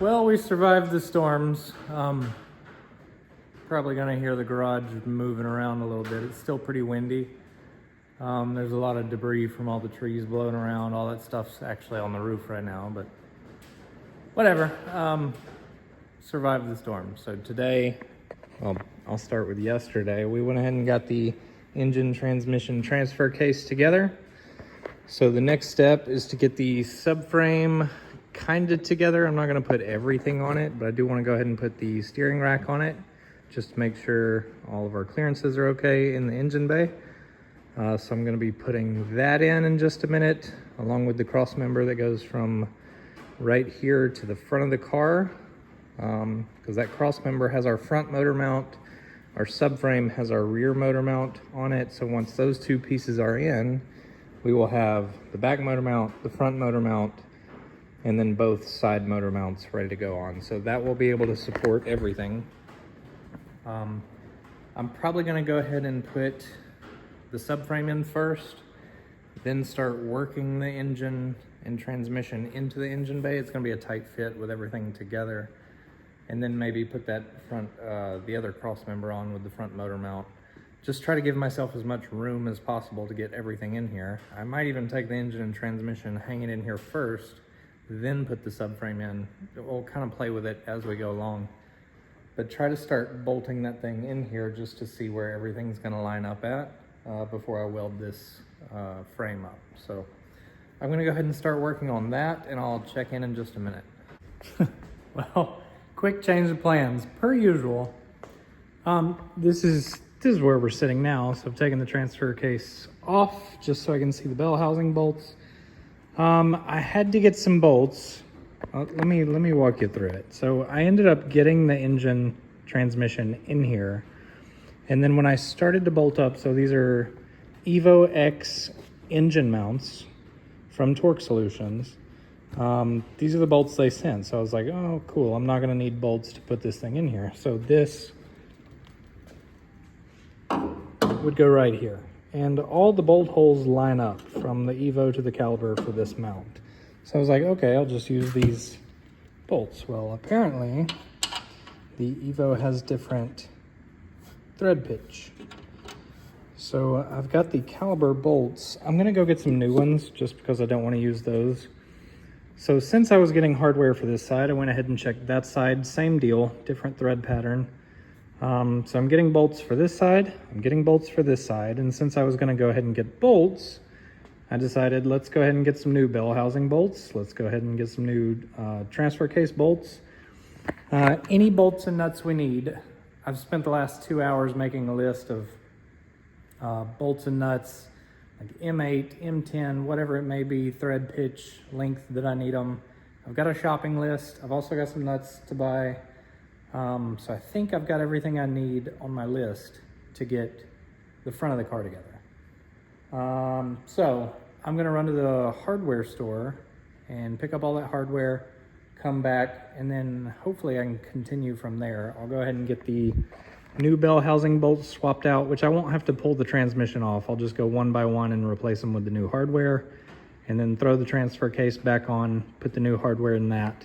Well, we survived the storms. Probably gonna hear the garage moving around a little bit. It's still pretty windy. There's a lot of debris from all the trees blowing around. All that stuff's actually on the roof right now, but whatever. Survived the storm. So today, well, I'll start with yesterday. We went ahead and got the engine transmission transfer case together. So the next step is to get the subframe kind of together. I'm not going to put everything on it, but I do want to go ahead and put the steering rack on it just to make sure all of our clearances are okay in the engine bay. So I'm going to be putting that in just a minute, along with the cross member that goes from right here to the front of the car, because that cross member has our front motor mount. Our subframe has our rear motor mount on it. So once those two pieces are in, we will have the back motor mount, the front motor mount, and then both side motor mounts ready to go on. So that will be able to support everything. I'm probably gonna go ahead and put the subframe in first, then start working the engine and transmission into the engine bay. It's gonna be a tight fit with everything together. And then maybe put that front, the other cross member on with the front motor mount. Just try to give myself as much room as possible to get everything in here. I might even take the engine and transmission, hang it in here first, then put the subframe in. We'll kind of play with it as we go along. But try to start bolting that thing in here just to see where everything's gonna line up at before I weld this frame up. So I'm gonna go ahead and start working on that, and I'll check in just a minute. Well, quick change of plans, per usual. This is where we're sitting now. So I've taken the transfer case off just so I can see the bell housing bolts. I had to get some bolts. Let me walk you through it. So I ended up getting the engine transmission in here. And then when I started to bolt up, so these are Evo X engine mounts from Torque Solutions. These are the bolts they sent. So I was like, oh, cool. I'm not gonna need bolts to put this thing in here. So this would go right here. And all the bolt holes line up from the Evo to the Caliber for this mount. So I was like, okay, I'll just use these bolts. Well, apparently the Evo has different thread pitch. So I've got the Caliber bolts. I'm gonna go get some new ones just because I don't want to use those. So since I was getting hardware for this side, I went ahead and checked that side. Same deal, different thread pattern. So I'm getting bolts for this side, I'm getting bolts for this side, and since I was gonna go ahead and get bolts, I decided let's go ahead and get some new bell housing bolts. Let's go ahead and get some new transfer case bolts. Any bolts and nuts we need. I've spent the last 2 hours making a list of bolts and nuts, like M8, M10, whatever it may be, thread pitch, length that I need them. I've got a shopping list. I've also got some nuts to buy. So I think I've got everything I need on my list to get the front of the car together. So I'm gonna run to the hardware store and pick up all that hardware, come back, and then hopefully I can continue from there. I'll go ahead and get the new bell housing bolts swapped out, which I won't have to pull the transmission off. I'll just go one by one and replace them with the new hardware, and then throw the transfer case back on, put the new hardware in that.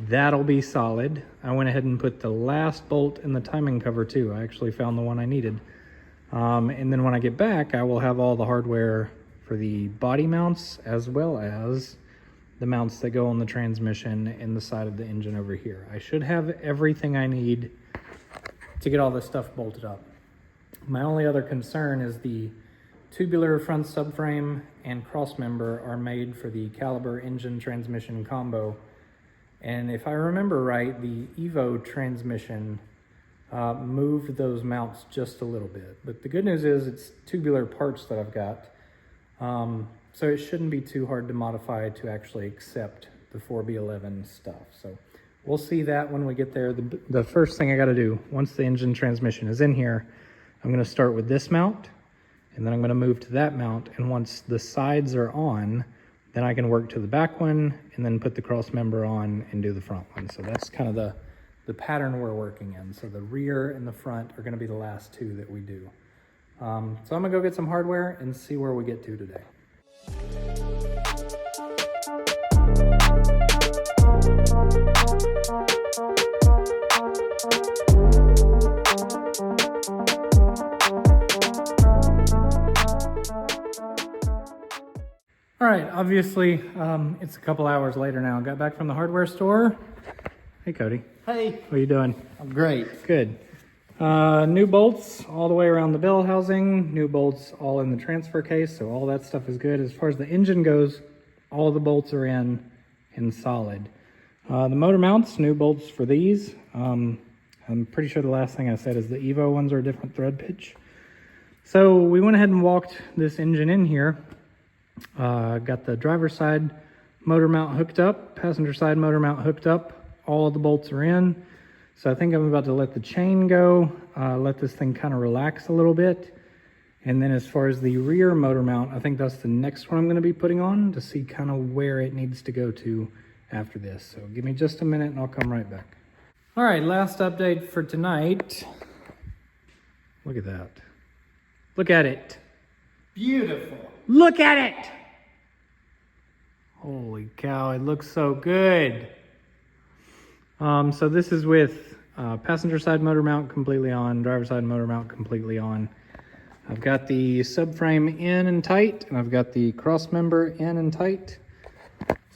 That'll be solid. I went ahead and put the last bolt in the timing cover too. I actually found the one I needed. And then when I get back, I will have all the hardware for the body mounts as well as the mounts that go on the transmission and the side of the engine over here. I should have everything I need to get all this stuff bolted up. My only other concern is the tubular front subframe and cross member are made for the Caliber engine transmission combo. And if I remember right, the Evo transmission moved those mounts just a little bit. But the good news is it's tubular parts that I've got. So it shouldn't be too hard to modify to actually accept the 4B11 stuff. So we'll see that when we get there. The first thing I gotta do, once the engine transmission is in here, I'm gonna start with this mount, and then I'm gonna move to that mount. And once the sides are on, then I can work to the back one and then put the cross member on and do the front one. So that's kind of the pattern we're working in. So the rear and the front are gonna be the last two that we do. So I'm gonna go get some hardware and see where we get to today. All right, obviously, it's a couple hours later now. Got back from the hardware store. Hey, Cody. Hey. What are you doing? I'm great. Good. New bolts all the way around the bell housing, new bolts all in the transfer case, so all that stuff is good. As far as the engine goes, all the bolts are in solid. The motor mounts, new bolts for these. I'm pretty sure the last thing I said is the Evo ones are a different thread pitch. So we went ahead and walked this engine in here. Got the driver's side motor mount hooked up, passenger side motor mount hooked up. All of the bolts are in. So I think I'm about to let the chain go, let this thing kind of relax a little bit. And then as far as the rear motor mount, I think that's the next one I'm going to be putting on to see kind of where it needs to go to after this. So give me just a minute and I'll come right back. All right, last update for tonight. Look at that. Look at it. Beautiful. Look at it. Holy cow, it looks so good. So this is with passenger side motor mount completely on, driver side motor mount completely on. I've got the subframe in and tight, and I've got the cross member in and tight.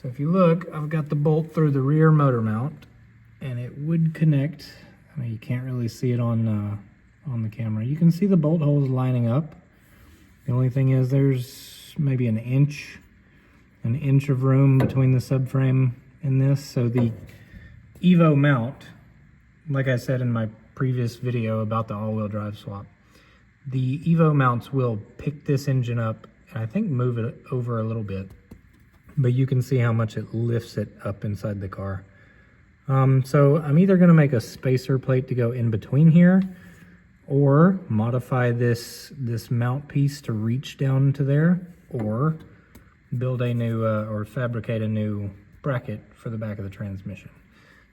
So if you look, I've got the bolt through the rear motor mount, and it would connect. I mean, you can't really see it on the camera. You can see the bolt holes lining up. The only thing is there's maybe an inch of room between the subframe and this. So the Evo mount, like I said in my previous video about the all-wheel drive swap, the Evo mounts will pick this engine up and I think move it over a little bit, but you can see how much it lifts it up inside the car. So I'm either going to make a spacer plate to go in between here or modify this mount piece to reach down to there, or build a new or fabricate a new bracket for the back of the transmission.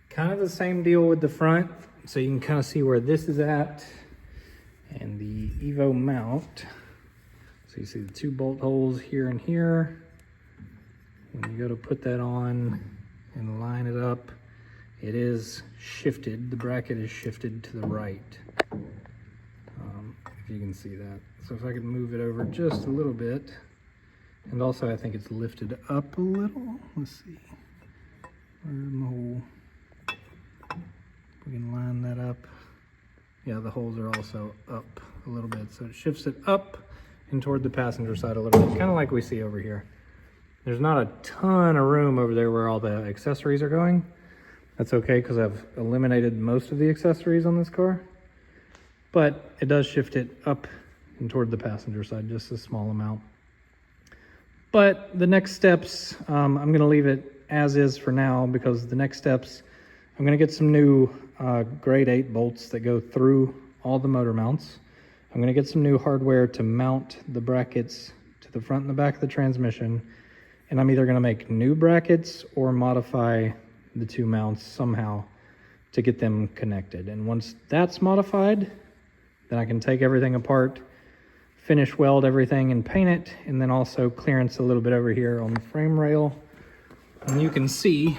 Kind of the same deal with the front, so you can kind of see where this is at and the Evo mount. So you see the two bolt holes here and here. When you go to put that on and line it up, it is shifted. The bracket is shifted to the right. If you can see that. So if I could move it over just a little bit, and also I think it's lifted up a little. Let's see. Where's the hole? We can line that up. Yeah, the holes are also up a little bit. So it shifts it up and toward the passenger side a little bit, kind of like we see over here. There's not a ton of room over there where all the accessories are going. That's okay because I've eliminated most of the accessories on this car. But it does shift it up and toward the passenger side, just a small amount. But the next steps, I'm going to leave it as is for now, because the next steps, I'm going to get some new grade 8 bolts that go through all the motor mounts. I'm going to get some new hardware to mount the brackets to the front and the back of the transmission. And I'm either going to make new brackets or modify the two mounts somehow to get them connected. And once that's modified, then I can take everything apart, finish weld everything and paint it, and then also clearance a little bit over here on the frame rail. And you can see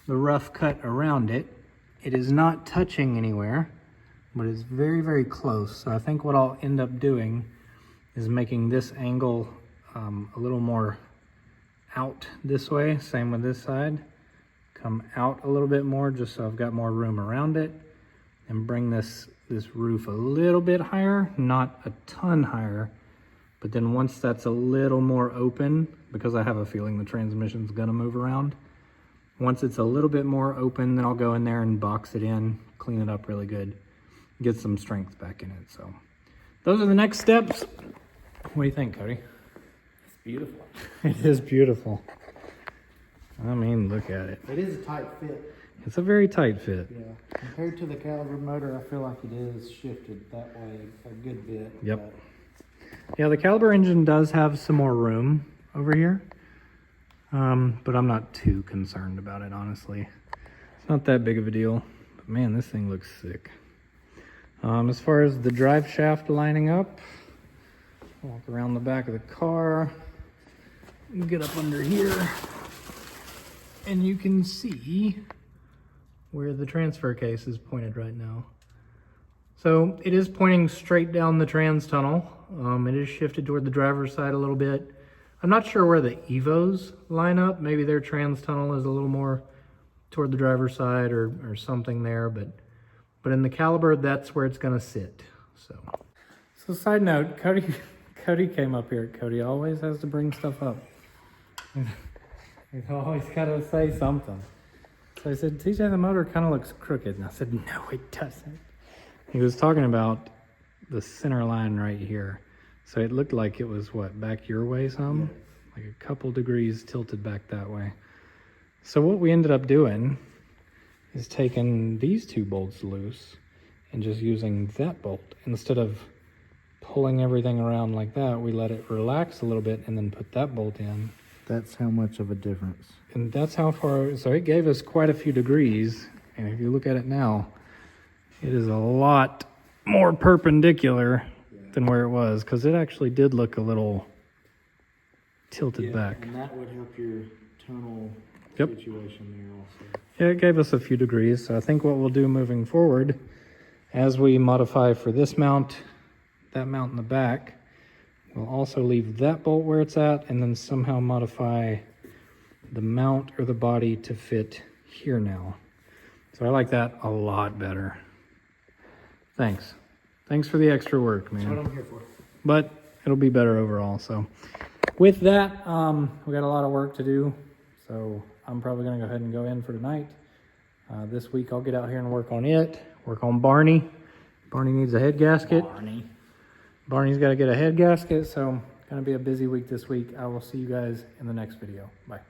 the rough cut around it. It is not touching anywhere, but it's very, very close. So I think what I'll end up doing is making this angle a little more out this way. Same with this side. Come out a little bit more just so I've got more room around it, and bring this roof a little bit higher, not a ton higher, but then once that's a little more open, because I have a feeling the transmission's gonna move around, once it's a little bit more open, then I'll go in there and box it in, clean it up really good, get some strength back in it. So those are the next steps. What do you think, Cody? It's beautiful. It is beautiful. I mean, look at it. It is a tight fit. It's a very tight fit. Yeah. Compared to the Caliber motor, I feel like it is shifted that way a good bit. Yep. Yeah, the Caliber engine does have some more room over here, but I'm not too concerned about it, honestly. It's not that big of a deal, but man, this thing looks sick. As far as the drive shaft lining up, walk around the back of the car, get up under here, and you can see where the transfer case is pointed right now. So it is pointing straight down the trans tunnel. It is shifted toward the driver's side a little bit. I'm not sure where the Evos line up. Maybe their trans tunnel is a little more toward the driver's side or something there, but in the Caliber, that's where it's gonna sit. So side note, Cody came up here. Cody always has to bring stuff up. He's always gotta say something. So I said, TJ, the motor kind of looks crooked. And I said, no, it doesn't. He was talking about the center line right here. So it looked like it was, what, back your way some? Like a couple degrees tilted back that way. So what we ended up doing is taking these two bolts loose and just using that bolt. Instead of pulling everything around like that, we let it relax a little bit and then put that bolt in. That's how much of a difference. And that's how far, so it gave us quite a few degrees. And if you look at it now, it is a lot more perpendicular than where it was, because it actually did look a little tilted back. And that would help your tonal Yep. situation there also. Yeah, it gave us a few degrees. So I think what we'll do moving forward, as we modify for this mount, that mount in the back, we'll also leave that bolt where it's at and then somehow modify the mount or the body to fit here now. So I like that a lot better. Thanks. Thanks for the extra work, man. That's what I'm here for. But it'll be better overall. So with that, we got a lot of work to do. So I'm probably going to go ahead and go in for tonight. This week I'll get out here and work on it. Work on Barney. Barney needs a head gasket. Barney's got to get a head gasket. So going to be a busy week this week. I will see you guys in the next video. Bye.